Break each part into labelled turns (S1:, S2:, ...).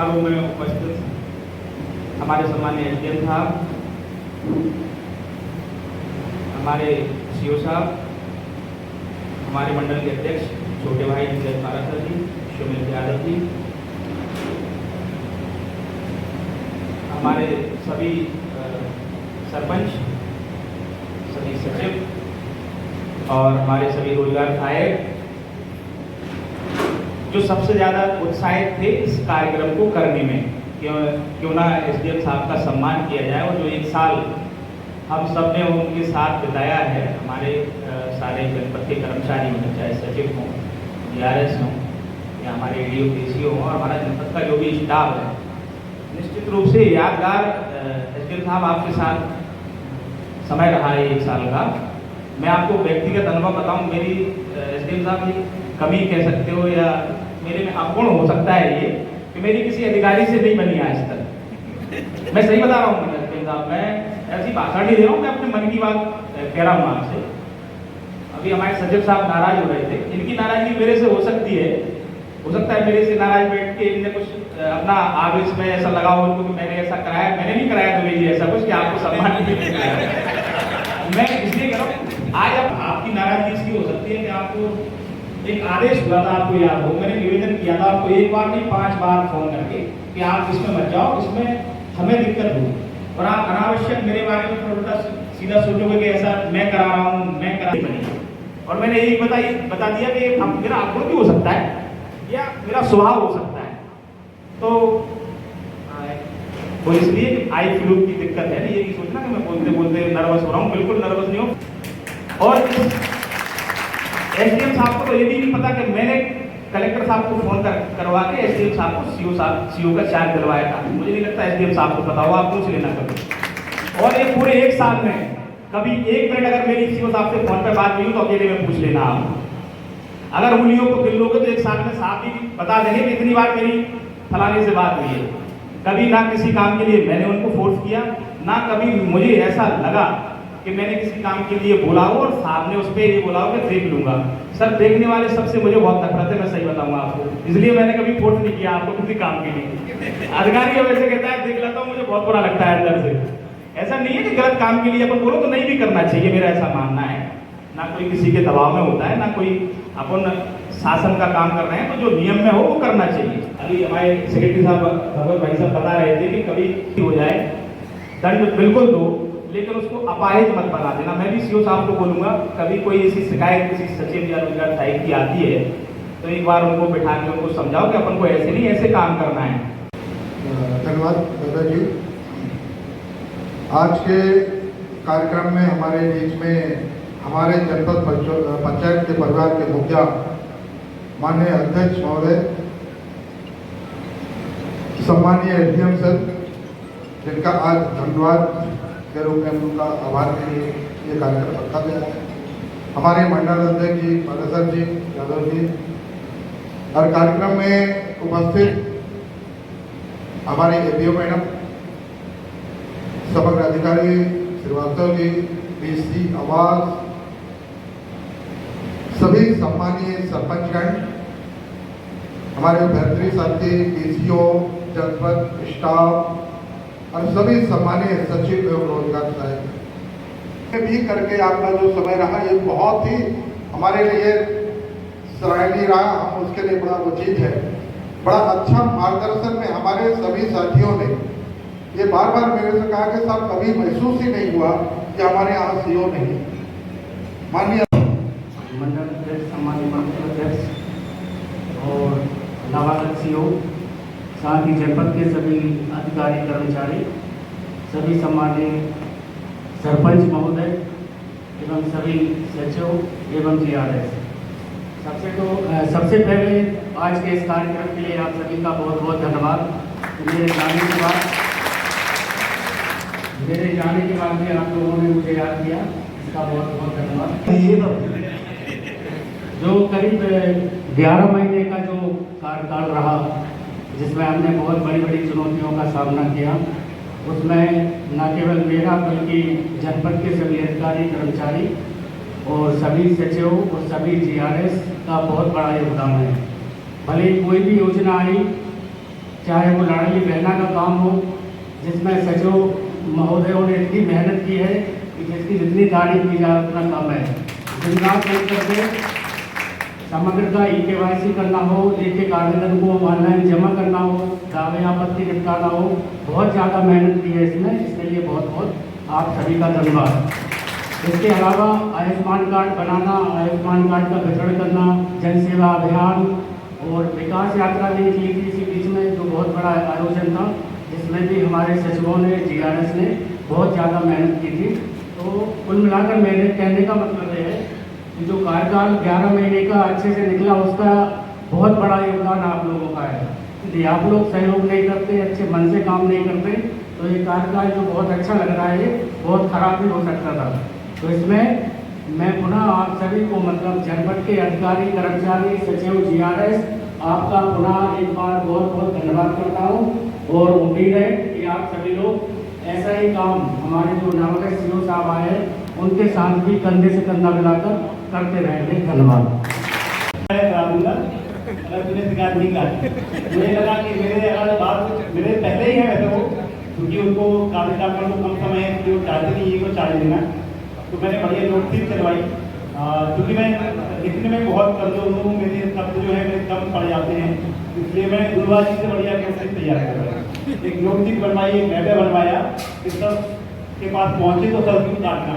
S1: समारोह में उपस्थित हमारे सम्मानीय एसडीएम साहब, हमारे सीओ साहब, हमारे मंडल के अध्यक्ष छोटे भाई नीरज पारासर जी, सुमित यादव जी, हमारे सभी सरपंच, सभी सचिव और हमारे सभी रोजगार सहायक जो सबसे ज़्यादा उत्साहित थे इस कार्यक्रम को करने में, क्यों ना एसडीएम साहब का सम्मान किया जाए। और जो एक साल हम सब ने उनके साथ बिताया है, हमारे सारे जनपद के कर्मचारी हों, चाहे सचिव हों, DRS हों या हमारे ADO PCO हों, और हमारा जनपद का जो भी स्टाफ है, निश्चित रूप से यादगार एसडीएम साहब आपके साथ समय रहा है एक साल का। मैं आपको व्यक्तिगत अनुभव बताऊं, मेरी एसडीएम साहब की कमी कह सकते हो या मेरे में अवगुण हो सकता है ये कि मेरी किसी अधिकारी से नहीं बनी आज तक। मैं सही बता रहा हूँ एसडीएम साहब, मैं ऐसी भाषण नहीं दे रहा हूँ, मैं अपने मन की बात कह रहा हूँ आपसे। अभी हमारे सचिव साहब नाराज हो रहे थे, इनकी नाराजगी मेरे से हो सकती है, हो सकता है मेरे से नाराज बैठ के इनने कुछ अपना आवेश में ऐसा लगा हो उनको कि मैंने ऐसा कराया, मैंने नहीं कराया तुम्हें जी ऐसा कुछ कि आपको सम्मान नहीं मिला। मैं इसलिए कह रहा हूँ, आज अब आपकी नाराजगी इसकी हो सकती है कि आपको एक आदेश हुआ था, आपको याद हो, मैंने निवेदन किया था आपको एक बार नहीं 5 बार फोन करके कि आप इसमें मत जाओ, इसमें हमें दिक्कत होगी, और आप अनावश्यक मेरे बारे में थोड़ा सीधा सोचोगे कि ऐसा मैं करा रहा हूँ, मैं करा बनी। और मैंने यही बता दिया कि मेरा अवगुण भी हो सकता है या मेरा स्वभाव हो सकता है, तो इसलिए आई फ्लू की दिक्कत है, ये नहीं सोचना कि मैं बोलते बोलते नर्वस हो रहा हूँ, बिल्कुल नर्वस नहीं हूँ। और एसडीएम साहब को तो ये भी नहीं पता कि मैंने कलेक्टर साहब को फोन करवा के एसडीएम साहब को सीओ का चार्ज दिलवाया था। मुझे नहीं लगता एसडीएम साहब को पता होगा, आप पूछ लेना कभी। और ये पूरे एक साल में कभी 1 मिनट अगर मेरी सीओ साहब से फोन पे बात हुई तो अकेले में पूछ लेना आप। अगर उंगलियों को गिन लोगे तो एक साल में साहब भी बता देंगे कि इतनी बार मेरी फलाने से बात हुई है। कभी ना किसी काम के लिए मैंने उनको फोर्स किया, ना कभी मुझे ऐसा लगा कि मैंने किसी काम के लिए बोला हो और साहब ने उस पर ये बोला हो कि देख लूंगा। सर, देखने वाले सबसे मुझे बहुत नफरत है, मैं सही बताऊंगा आपको, इसलिए मैंने कभी फोर्स नहीं किया आपको किसी काम के लिए। अधिकारी अब ऐसे कहता है देख लेता हूँ, मुझे बहुत बुरा लगता है अंदर से। ऐसा नहीं है कि गलत काम के लिए अपन बोलो तो नहीं भी करना चाहिए, मेरा ऐसा मानना है। ना कोई किसी के दबाव में होता है, ना कोई अपन शासन का काम कर रहे हैं, तो जो नियम में हो वो करना चाहिए। अभी हमारे सेक्रेटरी साहब भगवत भाई साहब बता रहे थे कि कभी हो जाए दंड बिल्कुल दो, लेकिन उसको अपाहिज मत बना देना। मैं भी सीओ साहब को बोलूंगा, कभी कोई ऐसी शिकायत किसी सचिव या रोजगार सहायक की आती है तो एक बार उनको बिठा के उनको समझाओ कि अपन को ऐसे नहीं, ऐसे काम करना है।
S2: धन्यवाद दादा जी। आज के कार्यक्रम में हमारे बीच में हमारे जनपद पंचायत के परिवार के मुखिया माननीय अध्यक्ष महोदय, सम्मानीय एसडीएम सर, जिनका आज धन्यवाद के रूप में उनका आभार के लिए ये कार्यक्रम रखा गया है, हमारे मंडल अध्यक्ष जी पारासर जी, यादव जी, और कार्यक्रम में उपस्थित हमारे APO मैडम, समग्र अधिकारी श्रीवास्तव जी, DC आवास, सभी सम्मानीय सरपंचगण, हमारे बेहतरीन साथी DCO, जनपद स्टाफ और सभी सम्मानीय सचिव एवं रोजगार सहायक भी करके आपका जो समय रहा ये बहुत ही हमारे लिए सराहनीय रहा। हम उसके लिए बड़ा उचित है, बड़ा अच्छा मार्गदर्शन में हमारे सभी साथियों ने ये बार बार मेरे से कहा कि साहब कभी महसूस ही नहीं हुआ कि हमारे यहाँ सीओ नहीं। माननीय
S1: मंडल अध्यक्ष, सम्मानित मंडल अध्यक्ष और नवागत सीओ, साथ ही जनपद के सभी अधिकारी कर्मचारी, सभी सम्मानीय सरपंच महोदय एवं सभी सचिव एवं DRS, सबसे पहले आज के इस कार्यक्रम के लिए आप सभी का बहुत बहुत धन्यवाद। मेरे जाने के बाद भी आप लोगों ने मुझे याद किया, इसका बहुत बहुत धन्यवाद। जो करीब 11 महीने का जो कार्यकाल रहा, जिसमें हमने बहुत बड़ी बड़ी चुनौतियों का सामना किया, उसमें न केवल मेरा बल्कि जनपद के सभी अधिकारी कर्मचारी और सभी सचिव और सभी DRS का बहुत बड़ा योगदान है। भले कोई भी योजना आई
S3: चाहे वो लाडली बहना का काम हो, जिसमें सचिव महोदयों ने इतनी मेहनत की है कि जिसकी जितनी तारीफ की जाए उतना कम है। दिन रात एक करके समग्रता KYC करना हो, एक आवेदन को ऑनलाइन जमा करना हो, दावे आपत्ति निपटाना हो, बहुत ज़्यादा मेहनत की है इसमें। इसके लिए बहुत बहुत आप सभी का धन्यवाद। इसके अलावा आयुष्मान कार्ड बनाना, आयुष्मान कार्ड का वितरण करना, जन सेवा अभियान और विकास यात्रा भी की थी इसी बीच में, जो बहुत बड़ा आयोजन था, जिसमें भी हमारे सचिवों ने, GRS ने बहुत ज़्यादा मेहनत की थी। तो कुल मिलाकर मेरे कहने का मतलब ये है कि जो कार्यकाल 11 महीने का अच्छे से निकला, उसका बहुत बड़ा योगदान आप लोगों का है। यदि आप लोग सहयोग नहीं करते, अच्छे मन से काम नहीं करते, तो ये कार्यकाल जो बहुत अच्छा लग रहा है, बहुत खराब भी हो सकता था। तो इसमें मैं पुनः आप सभी को, मतलब जनपद के अधिकारी, कर्मचारी, सचिव, GRS, आपका पुनः एक बार बहुत बहुत धन्यवाद करता हूँ और उम्मीद है कि आप सभी लोग ऐसा ही काम हमारे जो नवोदय CO साहब आए हैं उनके साथ भी कंधे से कंधा मिलाकर करते रहेंगे। धन्यवाद।
S4: अगर तूने शिकायत नहीं कर, मुझे लगा कि मेरे अगर बात मेरे पहले ही है वैसे वो, क्योंकि उनको काफी काम को कम समय है, जो चाहते नहीं है को चार्ज देना, तो मैंने बढ़िया नोटिस चलवाई। क्योंकि मैं लिखने में बहुत कमजोर हूँ, मेरे शब्द जो है मेरे कम पड़ जाते हैं, इसलिए मैं गुरुवार जी से बढ़िया नोटिस तैयार करवाया, एक नोटिस बनवाई, एक लेटर बनवाया कि सर के पास पहुँचे तो सर क्यों काटना,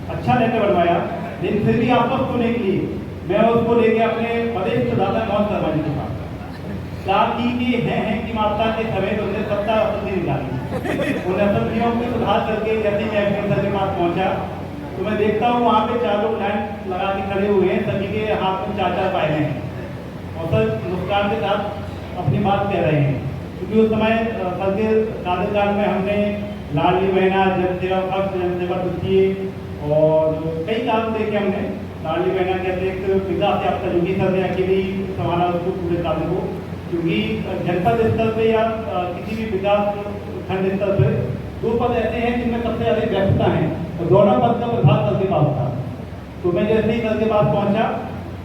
S4: अच्छा लेटर बनवाया। लेकिन फिर भी आपस को नहीं की, मैं उसको लेके अपने प्रदेश प्रदाता मौत करवाने के पास की हैं कि मात्रा के समय उन्हें 70 असली निकाली, उन असलियों को सुधार करके जैसे मैं सर के पास पहुंचा तो मैं देखता हूँ वहाँ पे 4 लोग लाइन लगा के खड़े हुए हैं, सभी के हाथ में 4-4 फाइलें हैं और सर मुस्कान के साथ अपनी बात कह रहे हैं। क्योंकि उस समय सर के कार्यकाल में हमने लाडली बहना, जन सेवा पक्ष, जन सेवा द्वितीय और कई काम देखे हमने। लाडली बहना कहते एक पिता से आपका योगी सर ने अकेले ही संभाला उसको पूरे कार्य को, क्योंकि जनपद स्तर पे या किसी भी विकास खंड स्तर पे 2 पद ऐसे हैं जिनमें सबसे अधिक व्यस्तता है, और दोनों पद का प्रभाव सर के पास था। तो मैं जैसे ही सर के पास पहुंचा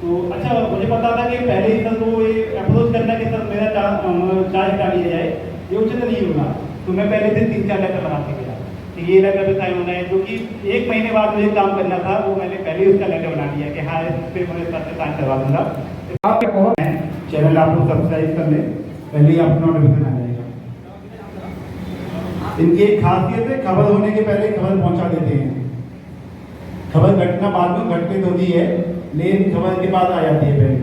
S4: तो अच्छा मुझे पता था कि पहले ही सर को ये अप्रोच करना कि सर मेरा चार्ज हटा लिया जाए, ये उचित नहीं होगा। तो मैं पहले से 3-4 लेटर बना के गया कि ये लेटर पे साइन होना है, जो कि 1 महीने बाद मुझे काम करना था, वो मैंने पहले ही उसका लेटर बना दिया कि हाँ इस पर मैं सर से साइन करवा दूंगा। आपके कौन है चैनल आप लोग सब्सक्राइब कर लें, पहले ही आपको नोटिफिकेशन आ जाएगा। इनकी एक खासियत है, खबर होने के पहले खबर पहुंचा देते हैं। खबर घटना बाद में घटने होती है, लेकिन खबर के बाद आ जाती है पहले।